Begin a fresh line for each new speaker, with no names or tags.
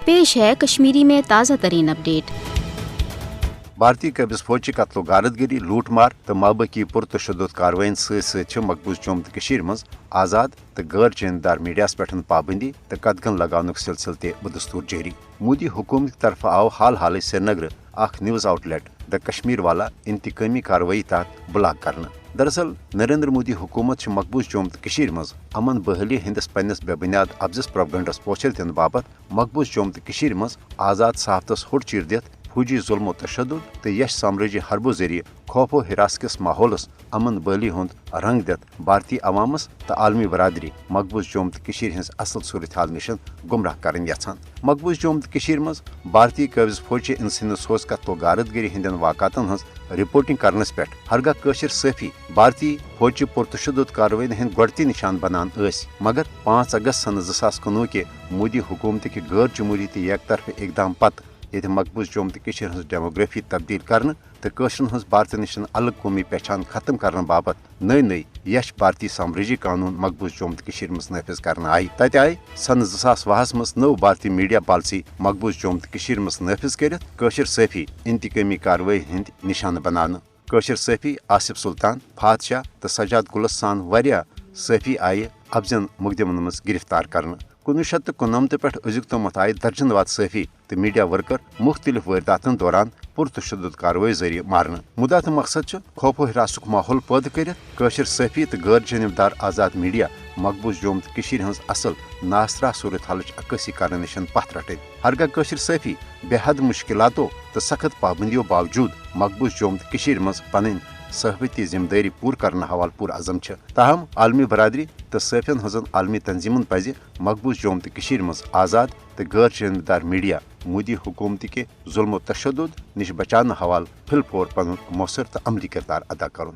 पेश है कश्मीरी में ताज़ा तरीन अपडेट।
भारतीय कब्ज फौज की कत्लो गारतगिरी लूटमार तो माबकी पुरतशुद कार्रवाइन सत मकबूज जम्मू तो मज आजाद तो गैर जानदार मीडियास पे पाबंदी तो कदगन लगान सिलसिल ते बदस्तूर जारी। मोदी हुकूमत तरफ आव हाल हाल Srinagar news outlet the Kashmir Walla इंतकामी कार्रवाई तहत ब्लॉक करना। दरअसल नरेंद्र मोदी हुकूमत मकबूज जम्मू तो मज अमन बहाली हंदिस पन्निस बेबुनियाद अफजस प्रोपगंडस पोचर दिन बाबत मकबूज जम्मू तो मज आजाद साहबतस हुट चीर दित फौजी जुल्म तशद्दुद तो यश साम्राज्य हरबो जरिए खौफो हिरास किस माहौलस अमन बहाली हुंद रंग दित भारतीय अवामस तो आलमी बरादरी मकबूज जम्मू तो हज असल सूरत हाल निश गुमराह कर यछान। मकबूज जम्मू तो मज भारतीय कब्ज फौज इंसान सोज कत्लो गारतगिरी हंदन वाक़ातन हज रिपोर्टिंग करनस पे हरगा कशिर सफ़ी भारतीय फौज पुरतशुद कार्रवाइन हंद गोड़ती निशान बनान मगर 5 अगस्त सन 2019 के मोदी हुकूमत के गैर जमहूरी तो एक तरफ इकदाम पत ये मकबूज जम्मू तो डेमोग्राफी तब्दील कर भारत निश अलग कौमी पहचान खत्म करने बाबत नई नई यश भारतीय साम्राज्य कानून मकबूज जम्मू तो मज नाफिज कर आई। तत आय सन 2020 मज नव भारतीय मीडिया पॉलिसी मकबूज जम्मू तो मज नाफिज कर सफ़ी इंतकामी कार्रवाई हंद निशान बनाने। सफ़ी आसिफ सुल्तान फात शाह तो सजाद गुलस सान वारिया सफ़ी आय अफजन मुकदमन मज गिरफ्तार कर। 1999 पे अजुक तमत आय दर्जन वाद सफ़ी तो मीडिया वर्कर मुख्तलिफ वारदातन दौरान पुरतशुद कार्रवाई जरिए मारन। मुदा तो मकसद खौफो हिरासुक माहौल पैदा कर सफ़ी तो गैर जानबदार आज़ाद मीडिया मकबूज जम्मू तो हज असल नासरा सूरत हाल अक्सी कर निश पथ रट। हरगा सफ़ी बेहद मुश्किलातों तो सख्त पाबंदियों बावजूद मकबूज जम्मू तो मज पन सहबती जिम्मेदारी पूर करने हवाल पुर अज़म ताहम आलमी बरादरी तो सफ़ियन हजन आलमी तंजीमन पज मकबूज जम्मू तो मज आज़ाद तो गैर जानबदार मीडिया मोदी हुकूमत के जुल्म तशद्दुद निश बचाने हवाल फिलफोर पन मौसर तो अमली किरदार अदा कर।